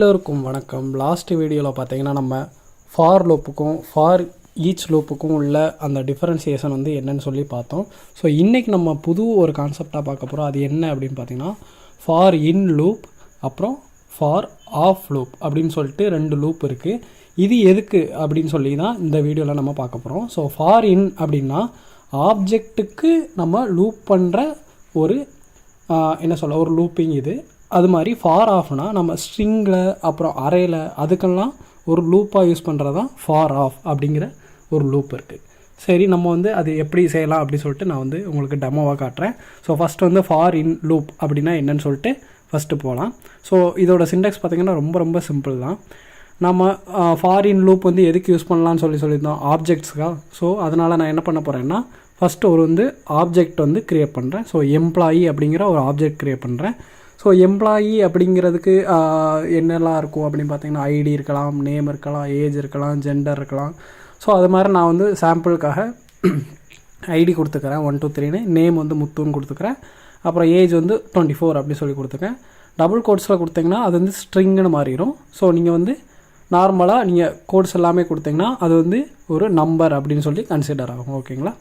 எல்லோருக்கும் வணக்கம். லாஸ்ட் வீடியோவில் பார்த்தீங்கன்னா நம்ம ஃபார் லூப்புக்கும் ஃபார் ஈச் லூப்புக்கும் உள்ள அந்த டிஃபரன்சியேஷன் வந்து என்னன்னு சொல்லி பார்த்தோம். ஸோ இன்றைக்கி நம்ம புது ஒரு கான்செப்டாக பார்க்க போகிறோம். அது என்ன அப்படின்னு பார்த்தீங்கன்னா ஃபார் இன் லூப் அப்புறம் ஃபார் ஆஃப் லூப் அப்படின்னு சொல்லிட்டு ரெண்டு லூப் இருக்குது. இது எதுக்கு அப்படின்னு சொல்லி தான் இந்த வீடியோவில் நம்ம பார்க்க போகிறோம். ஸோ ஃபார் இன் அப்படின்னா ஆப்ஜெக்ட்டுக்கு நம்ம லூப் பண்ணுற ஒரு ஒரு லூப்பிங் இது. அது மாதிரி ஃபார் ஆஃப்னா நம்ம ஸ்ட்ரிங்கில் அப்புறம் அரேயில் அதுக்கெல்லாம் ஒரு லூப்பாக யூஸ் பண்ணுறது தான் ஃபார் ஆஃப் அப்படிங்கிற ஒரு லூப் இருக்குது. சரி, நம்ம வந்து அது எப்படி செய்யலாம் அப்படின்னு சொல்லிட்டு நான் வந்து உங்களுக்கு டெமோவாக காட்டுறேன். ஸோ ஃபஸ்ட்டு வந்து ஃபார் இன் லூப் அப்படின்னா என்னன்னு சொல்லிட்டு ஃபஸ்ட்டு போகலாம். ஸோ இதோட சின்டெக்ஸ் பார்த்திங்கன்னா ரொம்ப ரொம்ப சிம்பிள் தான். நம்ம ஃபார் இன் லூப் வந்து எதுக்கு யூஸ் பண்ணலான்னு சொல்லியிருந்தோம், ஆப்ஜெக்ட்ஸுக்காக. ஸோ அதனால் நான் என்ன பண்ண போகிறேன்னா ஃபஸ்ட்டு ஒரு வந்து ஆப்ஜெக்ட் வந்து க்ரியேட் பண்ணுறேன். ஸோ எம்ப்ளாயி அப்படிங்கிற ஒரு ஆப்ஜெக்ட் க்ரியேட் பண்ணுறேன். ஸோ எம்ப்ளாயி அப்படிங்கிறதுக்கு என்னெல்லாம் இருக்கும் அப்படின்னு பார்த்தீங்கன்னா ஐடி இருக்கலாம், நேம் இருக்கலாம், ஏஜ் இருக்கலாம், ஜெண்டர் இருக்கலாம். ஸோ அது மாதிரி நான் வந்து சாம்பிளுக்காக ஐடி கொடுத்துக்கிறேன் 1 2 3ன்னு, நேம் வந்து முத்துன்னு கொடுத்துக்கிறேன், அப்புறம் ஏஜ் வந்து 24 அப்படி சொல்லி கொடுத்துருக்கேன். டபுள் கோட்ஸில் கொடுத்தீங்கன்னா அது வந்து ஸ்ட்ரிங்குன்னு மாறிடும். ஸோ நீங்கள் வந்து நார்மலாக நீங்கள் கோட்ஸ் எல்லாமே கொடுத்தீங்கன்னா அது வந்து ஒரு நம்பர் அப்படின்னு சொல்லி கன்சிடர் ஆகும். ஓகேங்களா?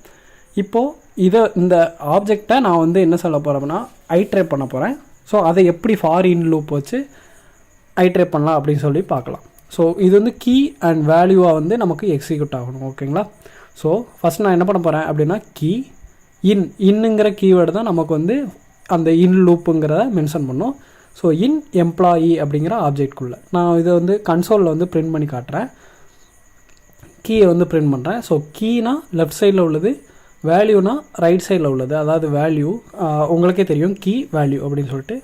இப்போது இந்த ஆப்ஜெக்டை நான் வந்து என்ன சொல்ல போகிறேன்னா ஐட்ரேட் பண்ண போகிறேன். ஸோ அதை எப்படி ஃபார் இன் லூப் வச்சு ஐட்ரேட் பண்ணலாம் அப்படின்னு சொல்லி பார்க்கலாம். ஸோ இது வந்து கீ அண்ட் வேல்யூவாக வந்து நமக்கு எக்ஸிக்யூட் ஆகணும். ஓகேங்களா? ஸோ ஃபஸ்ட் நான் என்ன பண்ண போகிறேன் அப்படின்னா கீ இன்னுங்கிற கீவேர்டு தான் நமக்கு வந்து அந்த இன் லூப்புங்கிறத மென்ஷன் பண்ணோம். ஸோ இன் எம்ப்ளாயி அப்படிங்கிற ஆப்ஜெக்ட்குள்ளே நான் இதை வந்து கன்சோலில் வந்து பிரிண்ட் பண்ணி காட்டுறேன். கீயை வந்து பிரிண்ட் பண்ணுறேன். ஸோ கீனா லெஃப்ட் சைடில் உள்ளது, வேல்யூனா ரைட் சைடில் உள்ளது. அதாவது வேல்யூ உங்களுக்கே தெரியும் கீ வேல்யூ அப்படின்னு சொல்லிட்டு.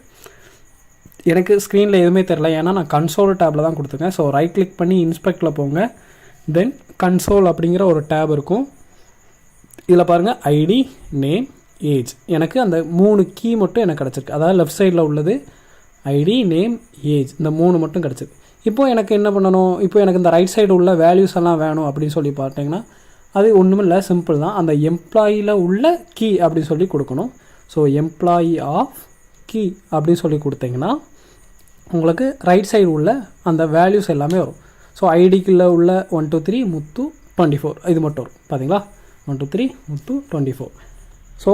எனக்கு ஸ்க்ரீனில் எதுவுமே தெரில, ஏன்னா நான் கன்சோல் டேப்பில் தான் கொடுத்துருக்கேன். ஸோ ரைட் கிளிக் பண்ணி இன்ஸ்பெக்டில் போங்க, தென் கன்சோல் அப்படிங்கிற ஒரு டேப் இருக்கும். இதில் பாருங்கள் ஐடி, நேம், ஏஜ். எனக்கு அந்த 3 கீ மட்டும் எனக்கு கிடச்சிருக்கு. அதாவது லெஃப்ட் சைடில் உள்ளது ஐடி, நேம், ஏஜ், இந்த 3 மட்டும் கிடச்சிருக்கு. இப்போது எனக்கு என்ன பண்ணணும், இப்போ எனக்கு இந்த ரைட் சைடு உள்ள வேல்யூஸ் எல்லாம் வேணும் அப்படின்னு சொல்லி பார்த்தீங்கன்னா அது ஒன்றும் இல்லை, சிம்பிள் தான். அந்த எம்ப்ளாயியில் உள்ள கீ அப்படின்னு சொல்லி கொடுக்கணும். ஸோ எம்ப்ளாயி ஆஃப் கீ அப்படின்னு சொல்லி கொடுத்தீங்கன்னா உங்களுக்கு ரைட் சைடு உள்ள அந்த வேல்யூஸ் எல்லாமே வரும். ஸோ ஐடிக்குள்ளே உள்ள 1 2 3 முத்து 24 இது மட்டும் வரும். பார்த்தீங்களா? 1 2 3 முத்து 24. ஸோ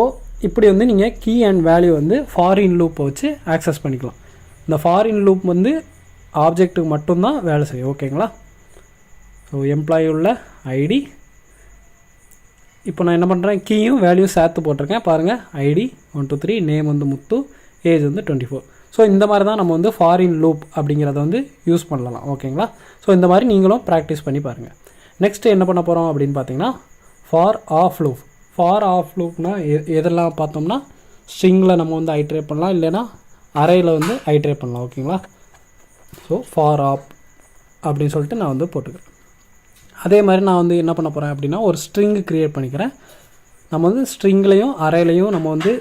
இப்படி வந்து நீங்கள் கீ அண்ட் வேல்யூ வந்து ஃபாரின் லூப்பை வச்சு ஆக்சஸ் பண்ணிக்கலாம். இந்த ஃபாரின் லூப் வந்து ஆப்ஜெக்ட்டுக்கு மட்டும்தான் வேலை செய்யும். ஓகேங்களா? ஸோ எம்ப்ளாயி உள்ள ஐடி, இப்போ நான் என்ன பண்ணுறேன், கீயும் வேல்யூ சேர்த்து போட்டிருக்கேன். பாருங்கள், ஐடி 1 2 3, நேம் வந்து முத்து, ஏஜ் வந்து 24. ஸோ இந்த மாதிரி தான் நம்ம வந்து ஃபாரின் லூப் அப்படிங்கிறத வந்து யூஸ் பண்ணலாம். ஓகேங்களா? ஸோ இந்த மாதிரி நீங்களும் ப்ராக்டிஸ் பண்ணி பாருங்கள். நெக்ஸ்ட்டு என்ன பண்ண போகிறோம் அப்படின்னு பார்த்தீங்கன்னா for of loop. For of லூப்னால் எதெல்லாம் பார்த்தோம்னா ஸ்ட்ரிங்கில் நம்ம வந்து ஐட்ரேட் பண்ணலாம், இல்லைனா அரேயில் வந்து ஐட்ரேட் பண்ணலாம். ஓகேங்களா? ஸோ ஃபார் ஆஃப் அப்படின்னு சொல்லிட்டு நான் வந்து போட்டுக்கிறேன். அதே மாதிரி நான் வந்து என்ன பண்ண போகிறேன் அப்படின்னா ஒரு ஸ்ட்ரிங்கு க்ரியேட் பண்ணிக்கிறேன். நம்ம வந்து ஸ்ட்ரிங்லேயும் அரேலையும் நம்ம வந்து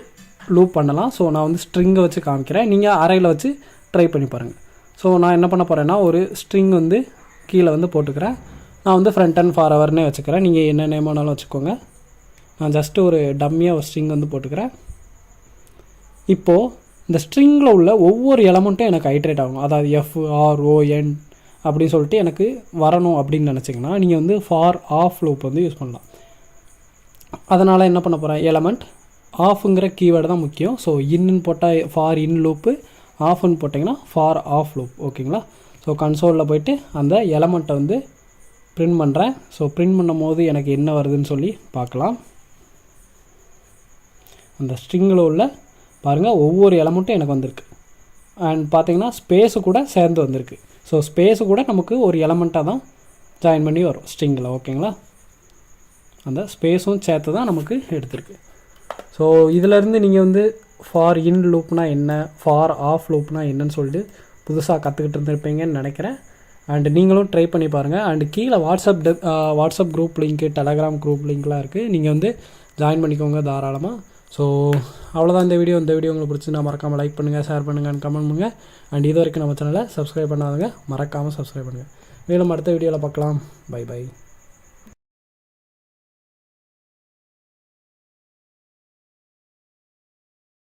லூப் பண்ணலாம். ஸோ நான் வந்து ஸ்ட்ரிங்கை வச்சு காமிக்கிறேன், நீங்கள் அரேயில் வச்சு ட்ரை பண்ணி பாருங்கள். ஸோ நான் என்ன பண்ண போகிறேன்னா ஒரு ஸ்ட்ரிங் வந்து கீழே வந்து போட்டுக்கிறேன். நான் வந்து ஃப்ரண்ட் அண்ட் ஃபார் ஹவர்னே வச்சுக்கிறேன். நீங்கள் என்ன நேம் வேணாலும் வச்சுக்கோங்க. நான் ஜஸ்ட்டு ஒரு டம்மியாக ஒரு ஸ்ட்ரிங் வந்து போட்டுக்கிறேன். இப்போது இந்த ஸ்ட்ரிங்கில் உள்ள ஒவ்வொரு எலமெண்ட்டும் எனக்கு ஐட்ரேட் ஆகணும். அதாவது FRON அப்படின்னு சொல்லிட்டு எனக்கு வரணும் அப்படின்னு நினச்சிங்கன்னா நீங்கள் வந்து ஃபார் ஆஃப் லூப் வந்து யூஸ் பண்ணலாம். அதனால் என்ன பண்ண போகிறேன், எலமெண்ட் ஆஃபுங்கிற கீவேர்டு தான் முக்கியம். ஸோ இன்னு போட்டால் ஃபார் இன் லூப்பு, ஆஃப்னு போட்டிங்கன்னா ஃபார் ஆஃப் லூப். ஓகேங்களா? ஸோ கன்சோலில் போய்ட்டு அந்த எலமெண்ட்டை வந்து பிரிண்ட் பண்ணுறேன். ஸோ பிரிண்ட் பண்ணும் போது எனக்கு என்ன வருதுன்னு சொல்லி பார்க்கலாம். அந்த ஸ்ட்ரிங்கில் உள்ள பாருங்கள் ஒவ்வொரு எலமெண்ட்டும் எனக்கு வந்திருக்கு. அண்ட் பார்த்தீங்கன்னா ஸ்பேஸு கூட சேர்ந்து வந்திருக்கு. ஸோ ஸ்பேஸு கூட நமக்கு ஒரு எலமெண்ட்டாக தான் ஜாயின் பண்ணி வரும் ஸ்ட்ரிங்கில். ஓகேங்களா? அந்த ஸ்பேஸும் சேர்த்து தான் நமக்கு எடுத்திருக்கு. ஸோ இதிலேருந்து நீங்கள் வந்து ஃபார் இன் லூப்னா என்ன, ஃபார் ஆஃப் லூப்னா என்னன்னு சொல்லிட்டு புதுசாக கற்றுக்கிட்டு இருந்திருப்பீங்கன்னு நினைக்கிறேன். அண்டு நீங்களும் ட்ரை பண்ணி பாருங்கள். அண்டு கீழே வாட்ஸ்அப் குரூப் லிங்க்கு, டெலகிராம் குரூப் லிங்க்லாம் இருக்குது. நீங்கள் வந்து ஜாயின் பண்ணிக்கோங்க தாராளமாக. ஸோ அவ்வளோதான் இந்த வீடியோ. உங்களுக்கு பிடிச்சிருந்தா மறக்காமல் லைக் பண்ணுங்கள், ஷேர் பண்ணுங்கள் அண்ட் கமெண்ட் பண்ணுங்கள். அண்ட் இது வரைக்கும் நம்ம சேனலை சப்ஸ்கிரைப் பண்ணாதவங்க மறக்காமல் சப்ஸ்கிரைப் பண்ணுங்கள். மேலும் அடுத்த வீடியோவில் பார்க்கலாம். Bye by.